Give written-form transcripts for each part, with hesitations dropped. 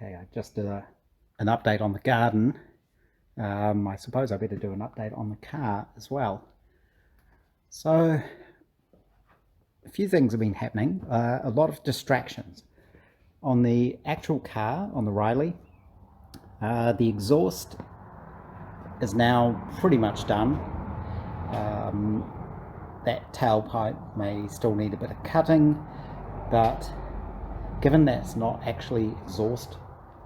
Okay, I just did an update on the garden. I suppose I better do an update on the car as well. So, a few things have been happening, a lot of distractions. On the actual car, on the Riley, the exhaust is now pretty much done. That tailpipe may still need a bit of cutting, but given that's not actually exhaust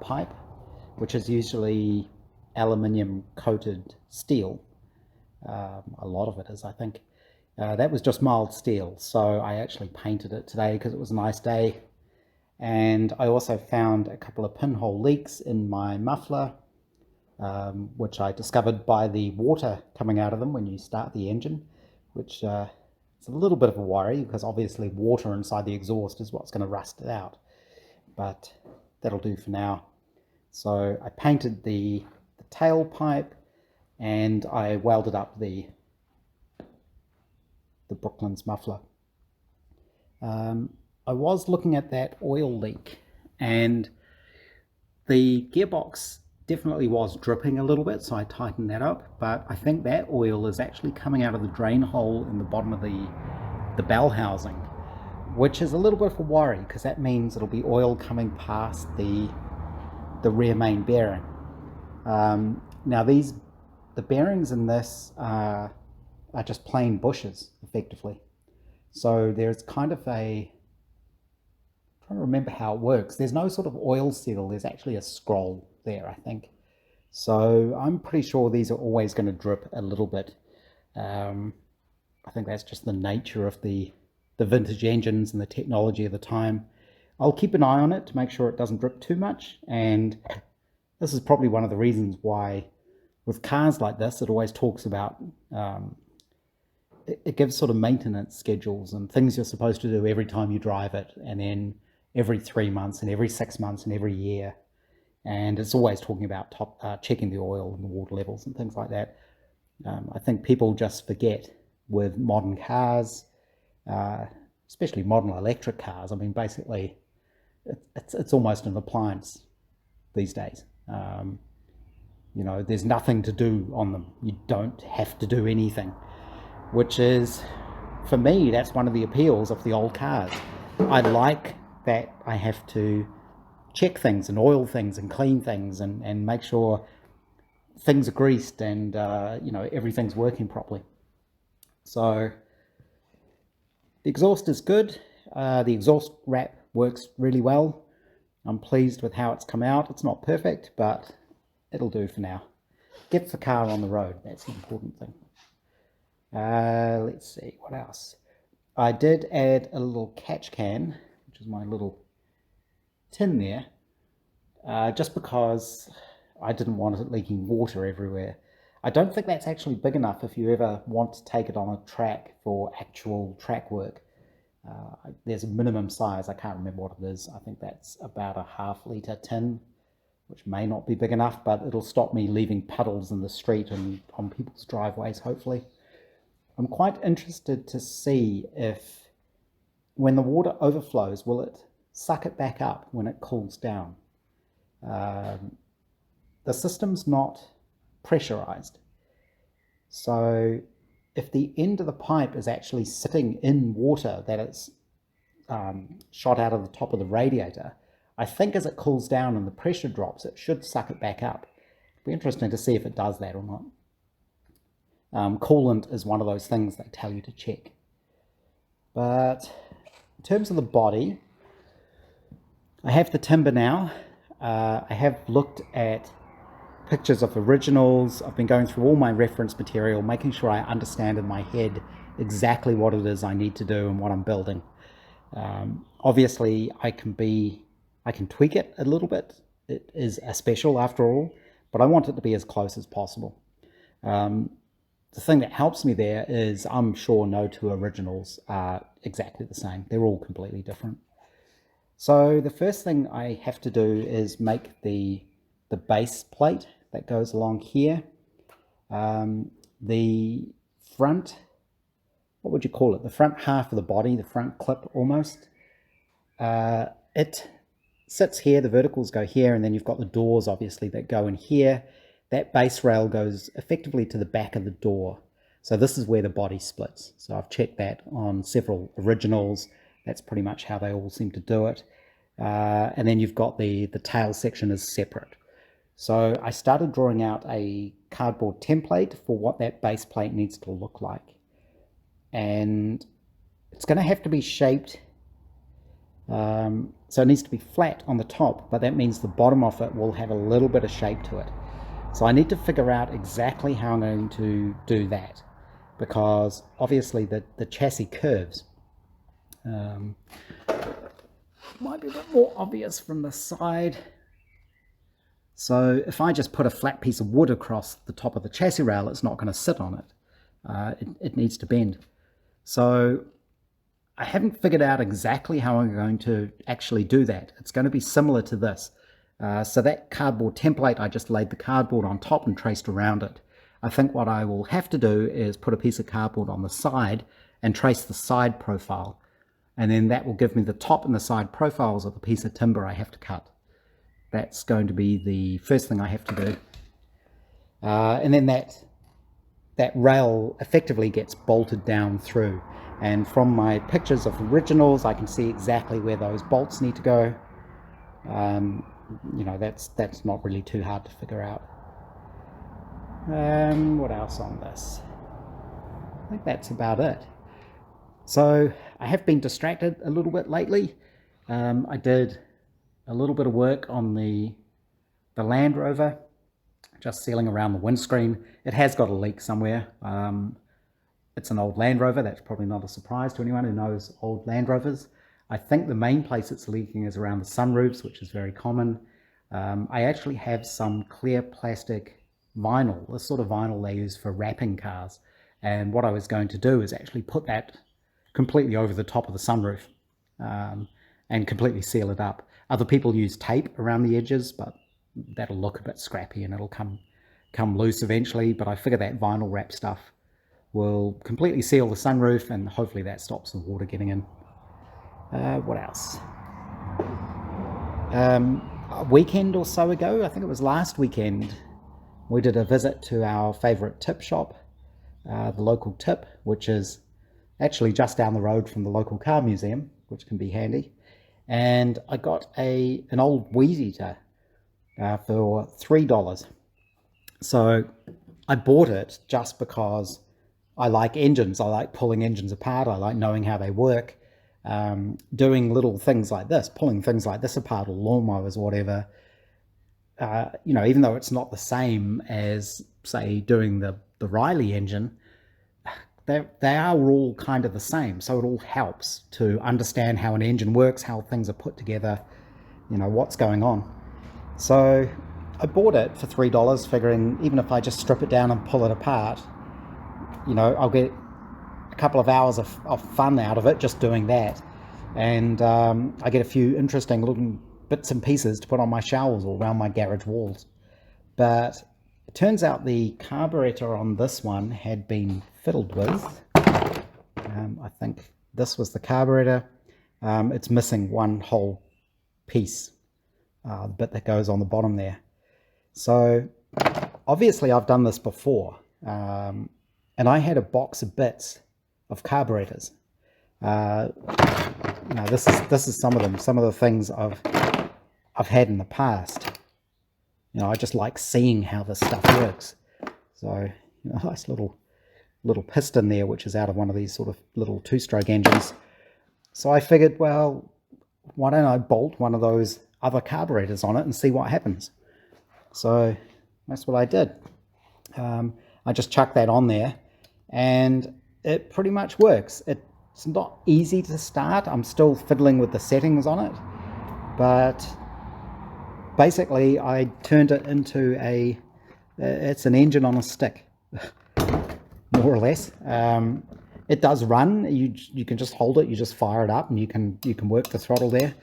pipe, which is usually aluminium coated steel, a lot of it is, I think, that was just mild steel, so I actually painted it today because it was a nice day. And I also found a couple of pinhole leaks in my muffler, which I discovered by the water coming out of them when you start the engine, which it's a little bit of a worry because obviously water inside the exhaust is what's going to rust it out, but that'll do for now. So I painted the tailpipe and I welded up the Brooklyn's muffler. I was looking at that oil leak, and the gearbox definitely was dripping a little bit, so I tightened that up, but I think that oil is actually coming out of the drain hole in the bottom of the bell housing, which is a little bit of a worry because that means it'll be oil coming past the rear main bearing. Now the bearings in this are just plain bushes, effectively. So there's kind of I'm trying to remember how it works. There's no sort of oil seal. There's actually a scroll there, I think. So I'm pretty sure these are always going to drip a little bit. I think that's just the nature of the vintage engines and the technology of the time. I'll keep an eye on it to make sure it doesn't drip too much, and this is probably one of the reasons why with cars like this it always talks about it gives sort of maintenance schedules and things you're supposed to do every time you drive it, and then every 3 months and every 6 months and every year. And it's always talking about checking the oil and the water levels and things like that. I think people just forget with modern cars, especially modern electric cars. I mean, basically it's almost an appliance these days. You know, there's nothing to do on them. You don't have to do anything, which is, for me, that's one of the appeals of the old cars. I like that I have to check things and oil things and clean things and make sure things are greased and you know, everything's working properly. So the exhaust is good. The exhaust wrap works really well. I'm pleased with how it's come out. It's not perfect, but it'll do for now. Get the car on the road, that's the important thing. Let's see, what else? I did add a little catch can, which is my little tin there, just because I didn't want it leaking water everywhere. I don't think that's actually big enough if you ever want to take it on a track for actual track work. There's a minimum size, I can't remember what it is. I think that's about a half-litre tin, which may not be big enough, but it'll stop me leaving puddles in the street and on people's driveways, hopefully. I'm quite interested to see if, when the water overflows, will it suck it back up when it cools down? The system's not pressurized. So if the end of the pipe is actually sitting in water that it's shot out of the top of the radiator, I think as it cools down and the pressure drops, it should suck it back up. It'll be interesting to see if it does that or not. Coolant is one of those things they tell you to check. But in terms of the body, I have the timber now. I have looked at pictures of originals. I've been going through all my reference material, making sure I understand in my head exactly what it is I need to do and what I'm building. Obviously, I can tweak it a little bit. It is a special after all, but I want it to be as close as possible. The thing that helps me there is I'm sure no two originals are exactly the same. They're all completely different. So the first thing I have to do is make the base plate that goes along here. The front, what would you call it? The front half of the body, the front clip almost. It sits here, the verticals go here, and then you've got the doors obviously that go in here. That base rail goes effectively to the back of the door. So this is where the body splits. So I've checked that on several originals. That's pretty much how they all seem to do it. And then you've got the tail section is separate. So I started drawing out a cardboard template for what that base plate needs to look like. And it's going to have to be shaped, so it needs to be flat on the top, but that means the bottom of it will have a little bit of shape to it. So I need to figure out exactly how I'm going to do that, because obviously the chassis curves. Might be a bit more obvious from the side. So if I just put a flat piece of wood across the top of the chassis rail, it's not going to sit on it. It needs to bend. So I haven't figured out exactly how I'm going to actually do that. It's going to be similar to this. So that cardboard template, I just laid the cardboard on top and traced around it. I think what I will have to do is put a piece of cardboard on the side and trace the side profile. And then that will give me the top and the side profiles of the piece of timber I have to cut. That's going to be the first thing I have to do. And then that rail effectively gets bolted down through. And from my pictures of originals, I can see exactly where those bolts need to go. You know, that's not really too hard to figure out. What else on this? I think that's about it. So I have been distracted a little bit lately. I did a little bit of work on the Land Rover, just sealing around the windscreen. It has got a leak somewhere. It's an old Land Rover. That's probably not a surprise to anyone who knows old Land Rovers. I think the main place it's leaking is around the sunroofs, which is very common. I actually have some clear plastic vinyl, the sort of vinyl they use for wrapping cars. And what I was going to do is actually put that completely over the top of the sunroof and completely seal it up. Other people use tape around the edges, but that'll look a bit scrappy and it'll come loose eventually. But I figure that vinyl wrap stuff will completely seal the sunroof, and hopefully that stops the water getting in. What else? A weekend or so ago, I think it was last weekend, we did a visit to our favorite tip shop, the local Tip, which is actually just down the road from the local car museum, which can be handy. And I got an old weed eater for $3. So I bought it just because I like engines. I like pulling engines apart. I like knowing how they work. Doing little things like this, pulling things like this apart, or lawnmowers or whatever. You know, even though it's not the same as, say, doing the Riley engine, they are all kind of the same. So it all helps to understand how an engine works, how things are put together, you know, what's going on. So I bought it for $3, figuring even if I just strip it down and pull it apart, you know, I'll get a couple of hours of fun out of it just doing that. And I get a few interesting little bits and pieces to put on my shelves or around my garage walls. But it turns out the carburetor on this one had been fiddled with. I think this was the carburetor. It's missing one whole piece, the bit that goes on the bottom there. So obviously I've done this before, and I had a box of bits of carburetors. You know, this is some of them, some of the things I've had in the past. You know, I just like seeing how this stuff works. So, you know, nice little piston there, which is out of one of these sort of little two-stroke engines. So I figured, well, why don't I bolt one of those other carburetors on it and see what happens? So that's what I did. I just chucked that on there, and it pretty much works. It's not easy to start. I'm still fiddling with the settings on it, but basically I turned it into it's an engine on a stick, more or less. It does run. You can just hold it, you just fire it up, and you can work the throttle there.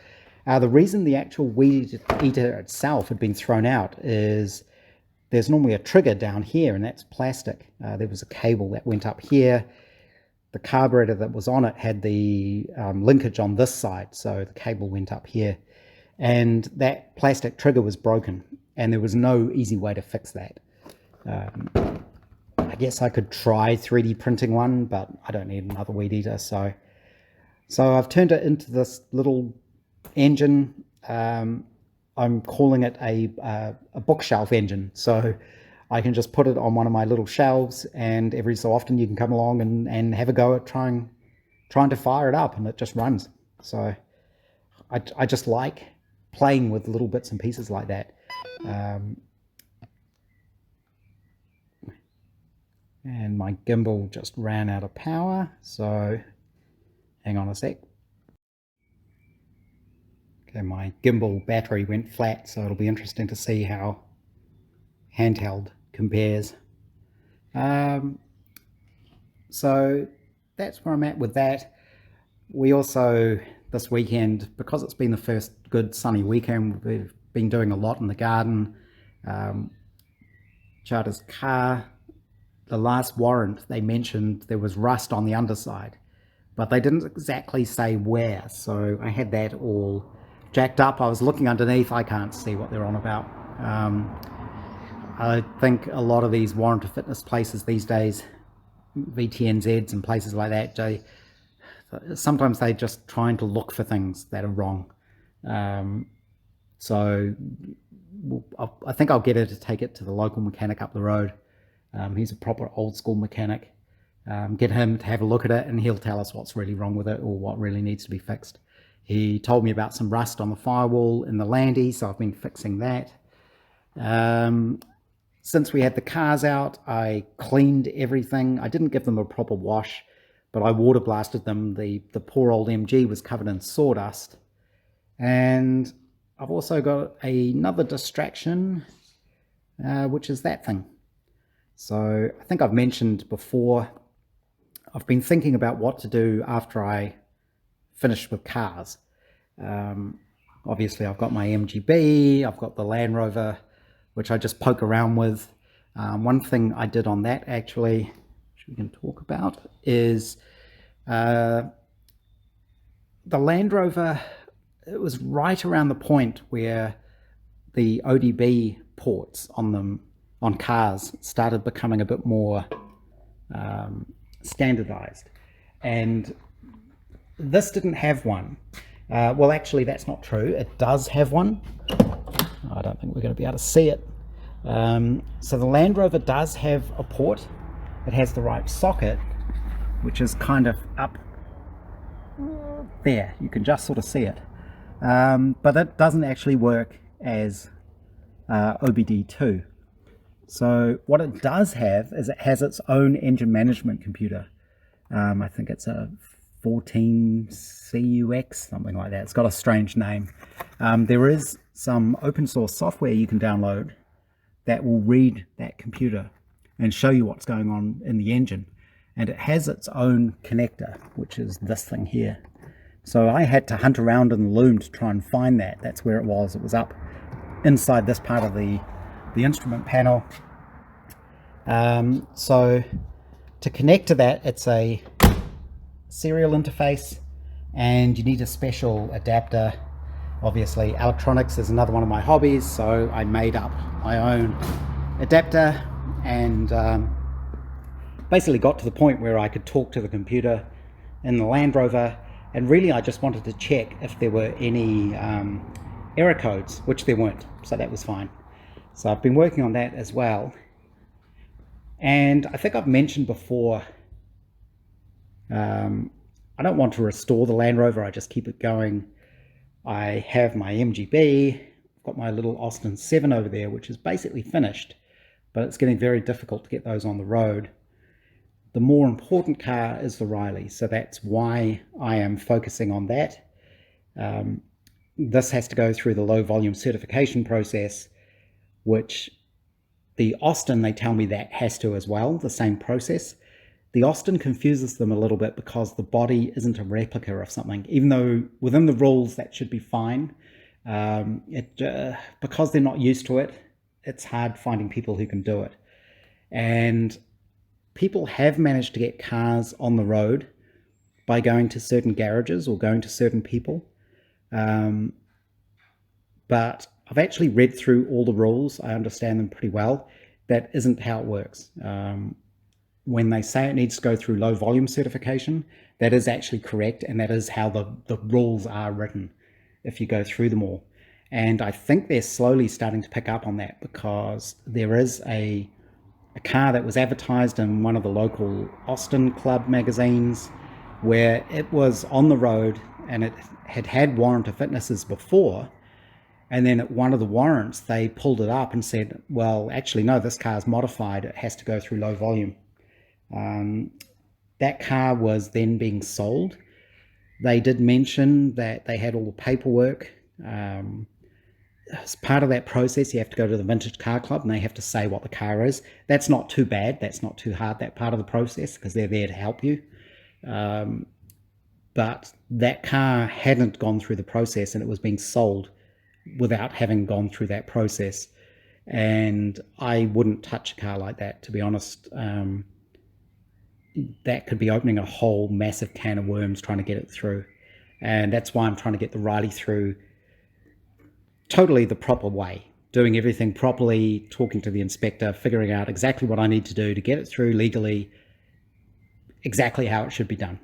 The reason the actual weed eater itself had been thrown out is there's normally a trigger down here, and that's plastic. There was a cable that went up here. The carburetor that was on it had the linkage on this side, so the cable went up here. and that plastic trigger was broken, and there was no easy way to fix that. I guess I could try 3D printing one, but I don't need another weed eater, so I've turned it into this little engine. I'm calling it a bookshelf engine, so I can just put it on one of my little shelves, and every so often you can come along and have a go at trying to fire it up, and it just runs. So I just like playing with little bits and pieces like that. And my gimbal just ran out of power, so hang on a sec. Okay, my gimbal battery went flat, so it'll be interesting to see how handheld compares. So that's where I'm at with that. We also, this weekend, because it's been the first good sunny weekend, we've been doing a lot in the garden. Charter's car, the last warrant, they mentioned there was rust on the underside, but they didn't exactly say where, so I had that all jacked up. I was looking underneath, I can't see what they're on about. I think a lot of these warrant of fitness places these days, VTNZs and places like that, sometimes they're just trying to look for things that are wrong. So I think I'll get her to take it to the local mechanic up the road. He's a proper old school mechanic. Get him to have a look at it, and he'll tell us what's really wrong with it or what really needs to be fixed. He told me about some rust on the firewall in the Landy, so I've been fixing that. Since we had the cars out, I cleaned everything. I didn't give them a proper wash, but I water blasted them. The poor old MG was covered in sawdust. And I've also got another distraction, which is that thing. So I think I've mentioned before, I've been thinking about what to do after I finish with cars. Obviously I've got my MGB, I've got the Land Rover, which I just poke around with. One thing I did on that, actually, which we can talk about, is the Land Rover, it was right around the point where the ODB ports on them, on cars, started becoming a bit more standardized. And this didn't have one. Well, actually, that's not true. It does have one. I don't think we're going to be able to see it. So the Land Rover does have a port. It has the right socket, which is kind of up there. You can just sort of see it. But it doesn't actually work as OBD2. So what it does have is it has its own engine management computer. I think it's a 14CUX, something like that. It's got a strange name. There is some open source software you can download that will read that computer and show you what's going on in the engine. And it has its own connector, which is this thing here. So I had to hunt around in the loom to try and find that. That's where it was. It was up inside this part of the instrument panel. So to connect to that, it's a serial interface, and you need a special adapter. Obviously electronics is another one of my hobbies, so I made up my own adapter and basically got to the point where I could talk to the computer in the Land Rover, and really I just wanted to check if there were any error codes, which there weren't, so that was fine. So I've been working on that as well. And I think I've mentioned before, I don't want to restore the Land Rover, I just keep it going. I have my MGB, I've got my little Austin 7 over there, which is basically finished, but it's getting very difficult to get those on the road. The more important car is the Riley, so that's why I am focusing on that. This has to go through the low volume certification process, which the Austin, they tell me that has to as well, the same process. The Austin confuses them a little bit because the body isn't a replica of something, even though within the rules that should be fine. Because they're not used to it, it's hard finding people who can do it. And people have managed to get cars on the road by going to certain garages or going to certain people. but I've actually read through all the rules. I understand them pretty well. That isn't how it works. When they say it needs to go through low volume certification, that is actually correct, and that is how the rules are written if you go through them all. And I think they're slowly starting to pick up on that, because there is a car that was advertised in one of the local Austin Club magazines where it was on the road and it had warrant of fitnesses before, and then at one of the warrants they pulled it up and said, well, actually no, this car's modified, it has to go through low volume. That car was then being sold. They did mention that they had all the paperwork. As part of that process, you have to go to the Vintage Car Club and they have to say what the car is. That's not too bad. That's not too hard, that part of the process, because they're there to help you. But that car hadn't gone through the process and it was being sold without having gone through that process. And I wouldn't touch a car like that, to be honest. That could be opening a whole massive can of worms trying to get it through. And that's why I'm trying to get the Riley through totally the proper way, doing everything properly, talking to the inspector, figuring out exactly what I need to do to get it through legally, exactly how it should be done.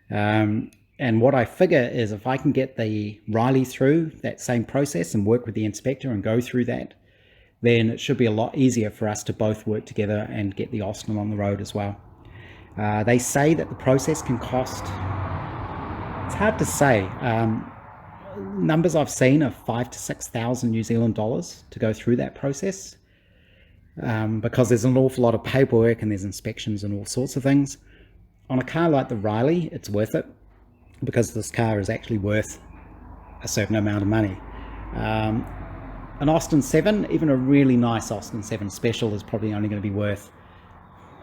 And what I figure is if I can get the Riley through that same process and work with the inspector and go through that, then it should be a lot easier for us to both work together and get the Austin on the road as well. They say that the process can cost, it's hard to say, numbers I've seen are 5,000 to 6,000 New Zealand dollars to go through that process, because there's an awful lot of paperwork and there's inspections and all sorts of things. On a car like the Riley, it's worth it, because this car is actually worth a certain amount of money. An Austin 7, even a really nice Austin 7 Special, is probably only going to be worth,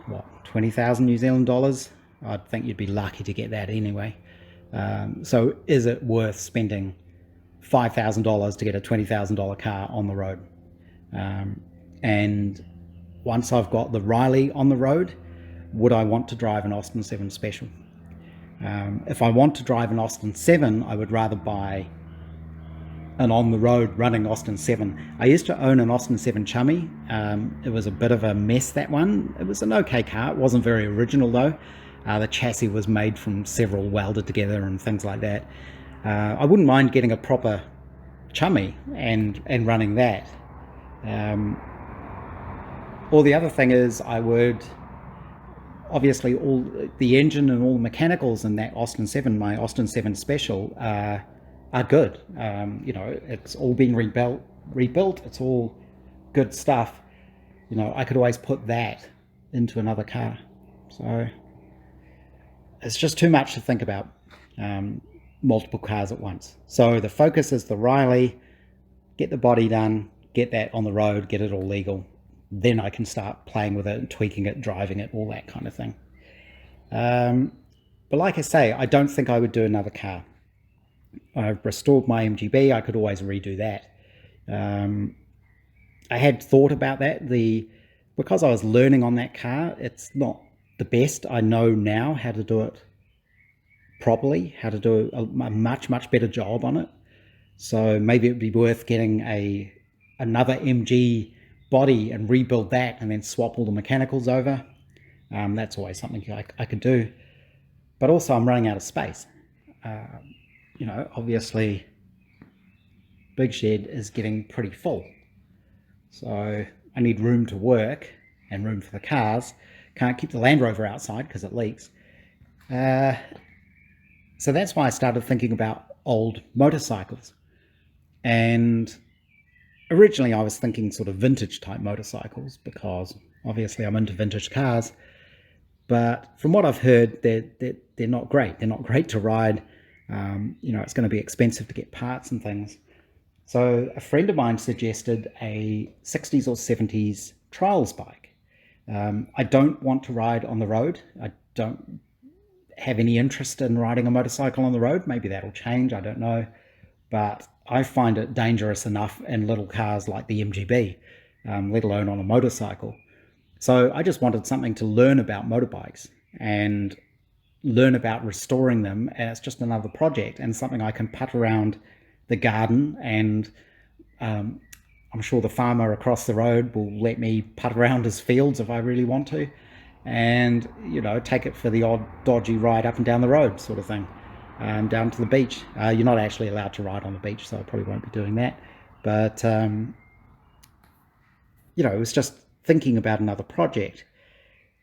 what, 20,000 New Zealand dollars? I'd think you'd be lucky to get that anyway. So is it worth spending $5,000 to get a $20,000 car on the road? And once I've got the Riley on the road, would I want to drive an Austin 7 Special? If I want to drive an Austin 7, I would rather buy an on-the-road running Austin 7. I used to own an Austin 7 Chummy. It was a bit of a mess, that one. It was an okay car. It wasn't very original, though. The chassis was made from several welded together and things like that. I wouldn't mind getting a proper Chummy and running that. Or the other thing is, I would... Obviously, all the engine and all the mechanicals in that Austin 7, my Austin 7 Special, are good. You know, it's all been rebuilt. It's all good stuff. You know, I could always put that into another car. So it's just too much to think about, multiple cars at once. So the focus is the Riley, get the body done, get that on the road, get it all legal. Then I can start playing with it and tweaking it, driving it, all that kind of thing. But like I say, I don't think I would do another car. I've restored my MGB. I could always redo that. I had thought about that. Because I was learning on that car, it's not the best. I know now how to do it properly, how to do a much, much better job on it. So maybe it would be worth getting another MG body and rebuild that and then swap all the mechanicals over. That's always something I could do. But also I'm running out of space. You know, obviously Big Shed is getting pretty full. So I need room to work and room for the cars. Can't keep the Land Rover outside because it leaks. So that's why I started thinking about old motorcycles. And originally I was thinking sort of vintage type motorcycles, because obviously I'm into vintage cars. But from what I've heard, they're not great. They're not great to ride. You know, it's going to be expensive to get parts and things. So a friend of mine suggested a 60s or 70s trials bike. I don't want to ride on the road. I don't have any interest in riding a motorcycle on the road. Maybe that'll change, I don't know. But I find it dangerous enough in little cars like the MGB, let alone on a motorcycle. So I just wanted something to learn about motorbikes and learn about restoring them as just another project, and something I can putt around the garden and I'm sure the farmer across the road will let me putt around his fields if I really want to, and take it for the odd dodgy ride up and down the road sort of thing, down to the beach. You're not actually allowed to ride on the beach, so I probably won't be doing that. But it was just thinking about another project.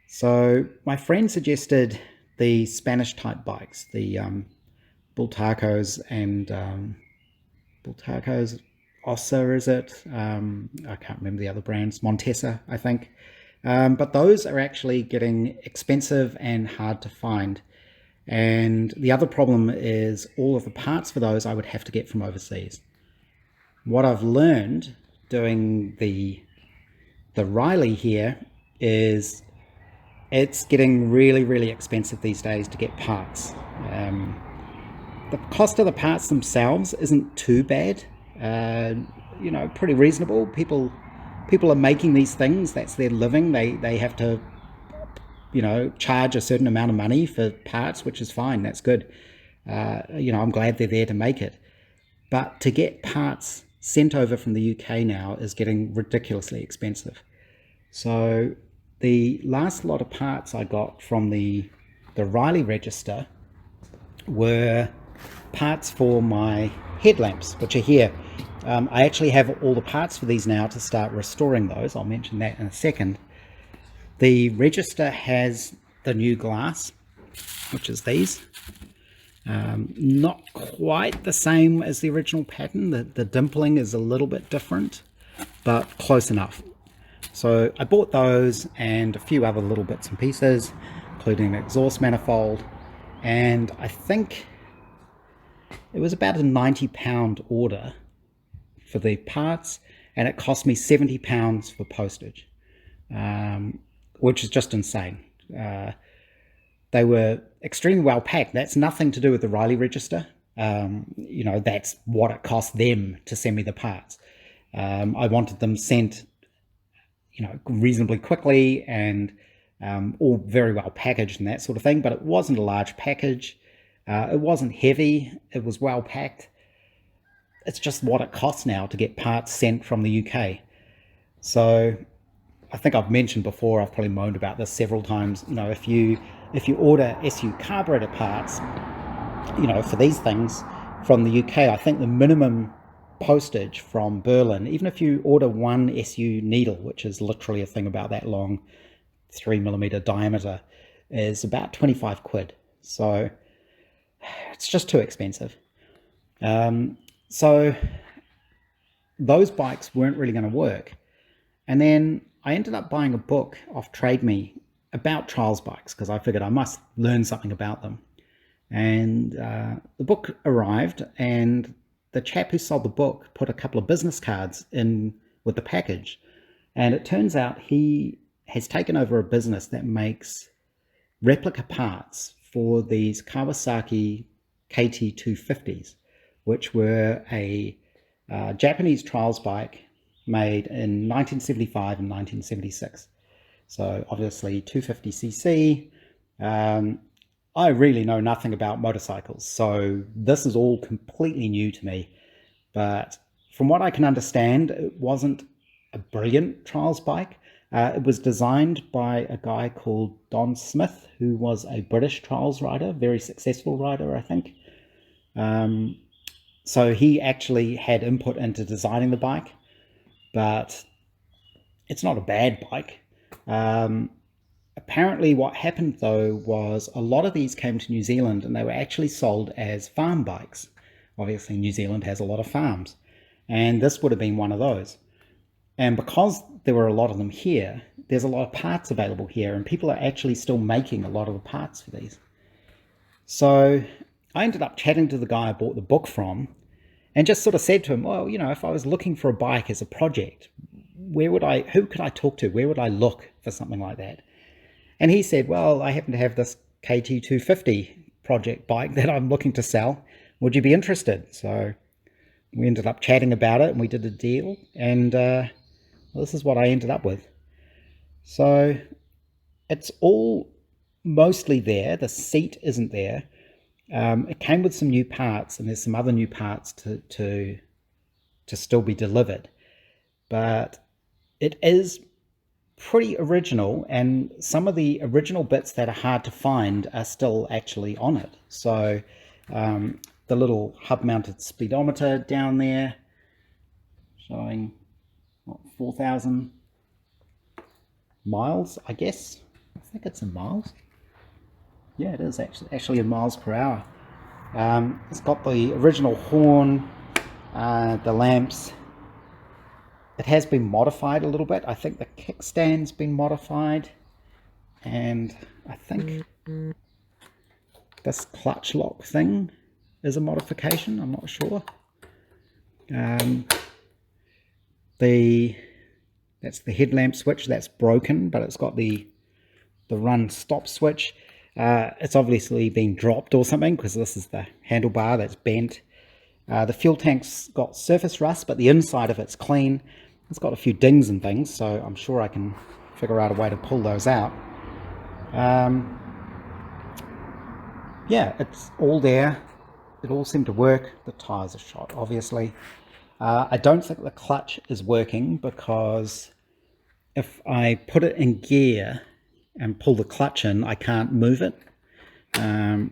So my friend suggested the Spanish type bikes, the Bultacos and Bultacos Ossa, is it? I can't remember the other brands, Montesa, I think. But those are actually getting expensive and hard to find. And the other problem is all of the parts for those I would have to get from overseas. What I've learned doing the Riley here is it's getting really, really expensive these days to get parts. The cost of the parts themselves isn't too bad. Pretty reasonable. People are making these things. That's their living. They have to, charge a certain amount of money for parts, which is fine. That's good. I'm glad they're there to make it. But to get parts sent over from the UK now is getting ridiculously expensive. So the last lot of parts I got from the Riley register were parts for my headlamps, which are here. I actually have all the parts for these now to start restoring those. I'll mention that in a second. The register has the new glass, which is these. Not quite the same as the original pattern. The dimpling is a little bit different, but close enough. So I bought those and a few other little bits and pieces, including an exhaust manifold, and I think it was about a £90 order for the parts, and it cost me £70 for postage, which is just insane. They were extremely well packed. That's nothing to do with the Riley register. That's what it cost them to send me the parts. I wanted them sent, reasonably quickly and all very well packaged and that sort of thing, but it wasn't a large package. It wasn't heavy. It was well packed. It's just what it costs now to get parts sent from the UK. So I think I've mentioned before, I've probably moaned about this several times, if you order SU carburetor parts, for these things from the UK, I think the minimum postage from Berlin, even if you order one SU needle, which is literally a thing about that long, 3mm diameter, is about 25 quid. So it's just too expensive. So those bikes weren't really going to work. And then I ended up buying a book off Trade Me about trials bikes because I figured I must learn something about them. And the book arrived, and the chap who sold the book put a couple of business cards in with the package. And it turns out he has taken over a business that makes replica parts for these Kawasaki KT250s, which were a Japanese trials bike made in 1975 and 1976. So obviously 250cc. I really know nothing about motorcycles, so this is all completely new to me. But from what I can understand, it wasn't a brilliant trials bike. It was designed by a guy called Don Smith, who was a British trials rider, very successful rider, I think. So he actually had input into designing the bike, but it's not a bad bike. Apparently what happened though was a lot of these came to New Zealand and they were actually sold as farm bikes. Obviously New Zealand has a lot of farms, and this would have been one of those. And because there were a lot of them here, there's a lot of parts available here, and people are actually still making a lot of the parts for these. So I ended up chatting to the guy I bought the book from and just sort of said to him, well, if I was looking for a bike as a project, who could I talk to? Where would I look for something like that? And he said, well, I happen to have this KT250 project bike that I'm looking to sell. Would you be interested? So we ended up chatting about it and we did a deal, and this is what I ended up with. So it's all mostly there. The seat isn't there. It came with some new parts, and there's some other new parts to to still be delivered. But it is pretty original, and some of the original bits that are hard to find are still actually on it. So the little hub-mounted speedometer down there showing 4,000 miles, I guess. I think it's in miles. Yeah, it is actually in miles per hour. It's got the original horn, the lamps. It has been modified a little bit. I think the kickstand's been modified, and I think this clutch lock thing is a modification. I'm not sure. That's the headlamp switch. That's broken, but it's got the run stop switch. It's obviously been dropped or something, because this is the handlebar that's bent. The fuel tank's got surface rust, but the inside of it's clean. It's got a few dings and things, so I'm sure I can figure out a way to pull those out. Yeah, it's all there. It all seemed to work. The tires are shot, obviously. I don't think the clutch is working, because if I put it in gear and pull the clutch in, I can't move it. I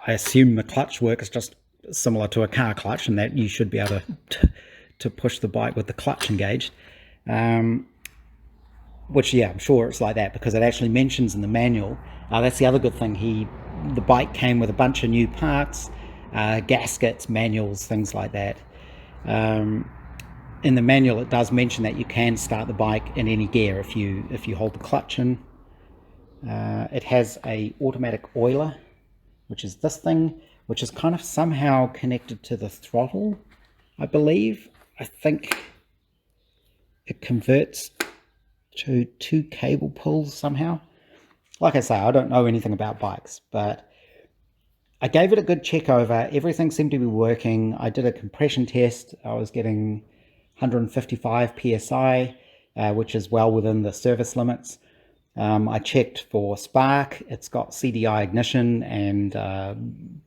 assume the clutch work is just similar to a car clutch, and that you should be able to push the bike with the clutch engaged. Which, yeah, I'm sure it's like that, because it actually mentions in the manual. That's the other good thing. The bike came with a bunch of new parts, gaskets, manuals, things like that. In the manual, it does mention that you can start the bike in any gear if you hold the clutch in. It has a automatic oiler, which is this thing, which is kind of somehow connected to the throttle, I believe. I think it converts to 2 cable pulls somehow. Like I say, I don't know anything about bikes, but I gave it a good check over. Everything seemed to be working. I did a compression test. I was getting 155 psi, which is well within the service limits. I checked for spark. It's got CDI ignition, and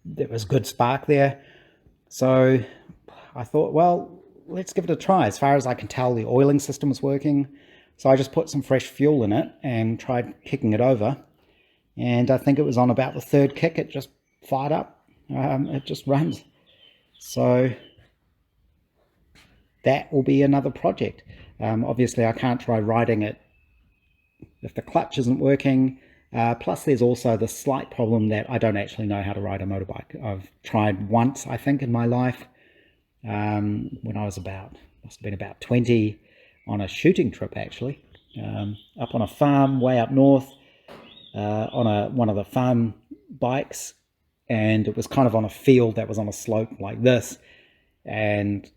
there was good spark there. So I thought, well, let's give it a try. As far as I can tell, the oiling system was working. So I just put some fresh fuel in it and tried kicking it over. And I think it was on about the 3rd kick, it just fired up. It just runs. So that will be another project. Obviously, I can't try riding it if the clutch isn't working. Plus, there's also the slight problem that I don't actually know how to ride a motorbike. I've tried once, I think, in my life, when I was must have been about 20, on a shooting trip, actually, up on a farm way up north, on one of the farm bikes, and it was kind of on a field that was on a slope like this, and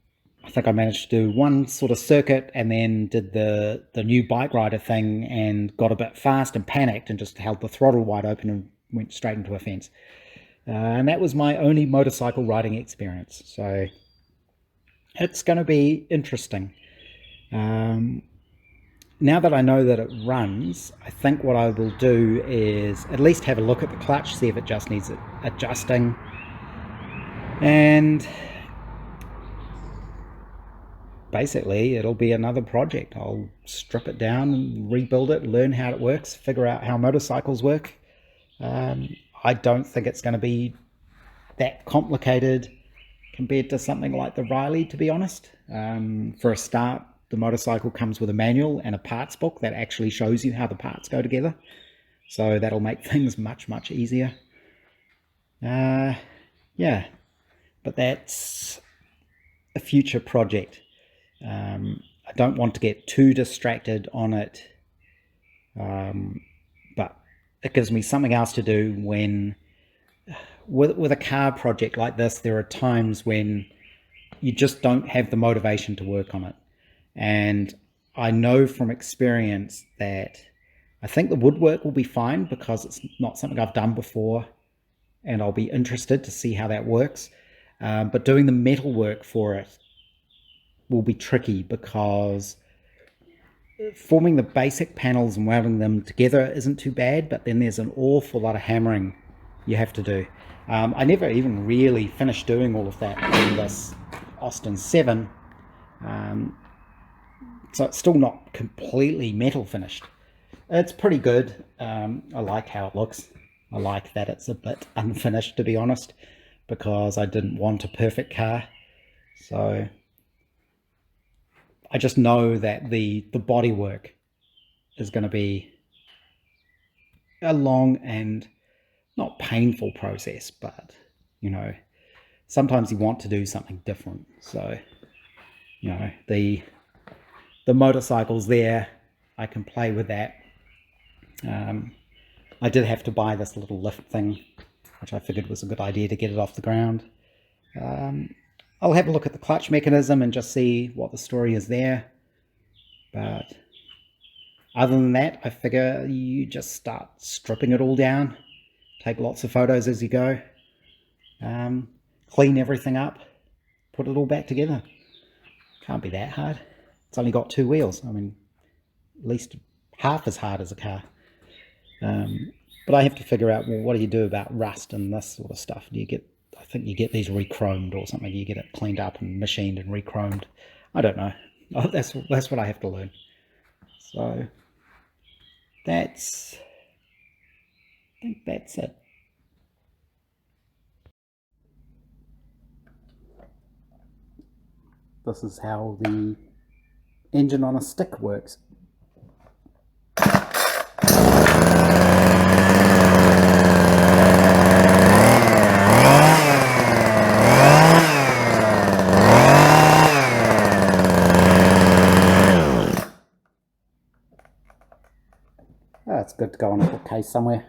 I think I managed to do one sort of circuit, and then did the new bike rider thing, and got a bit fast and panicked and just held the throttle wide open and went straight into a fence. And that was my only motorcycle riding experience. So it's going to be interesting. Now that I know that it runs, I think what I will do is at least have a look at the clutch, see if it just needs adjusting, and basically it'll be another project. I'll strip it down and rebuild it, learn how it works, figure out how motorcycles work. I don't think it's going to be that complicated compared to something like the Riley, to be honest. For a start, the motorcycle comes with a manual and a parts book that actually shows you how the parts go together. So that'll make things much, much easier. Yeah, but that's a future project. I don't want to get too distracted on it, but it gives me something else to do when, with a car project like this, there are times when you just don't have the motivation to work on it. And I know from experience that I think the woodwork will be fine, because it's not something I've done before, and I'll be interested to see how that works. But doing the metal work for it will be tricky, because forming the basic panels and welding them together isn't too bad, but then there's an awful lot of hammering you have to do. I never even really finished doing all of that in this Austin 7, so it's still not completely metal finished. It's pretty good. I like how it looks. I like that it's a bit unfinished, to be honest, because I didn't want a perfect car. So I just know that the bodywork is going to be a long and not painful process, but you know, sometimes you want to do something different. So you know, the motorcycle's there, I can play with that. I did have to buy this little lift thing, which I figured was a good idea to get it off the ground. I'll have a look at the clutch mechanism and just see what the story is there. But other than that, I figure you just start stripping it all down, take lots of photos as you go, clean everything up, put it all back together. Can't be that hard. It's only got 2 wheels. I mean, at least half as hard as a car. But I have to figure out, well, what do you do about rust and this sort of stuff? Do you get, I think you get these re-chromed or something. You get it cleaned up and machined and re-chromed. I don't know. Oh, that's what I have to learn. So I think that's it. This is how the engine on a stick works. Oh, it's good to go on a bookcase somewhere.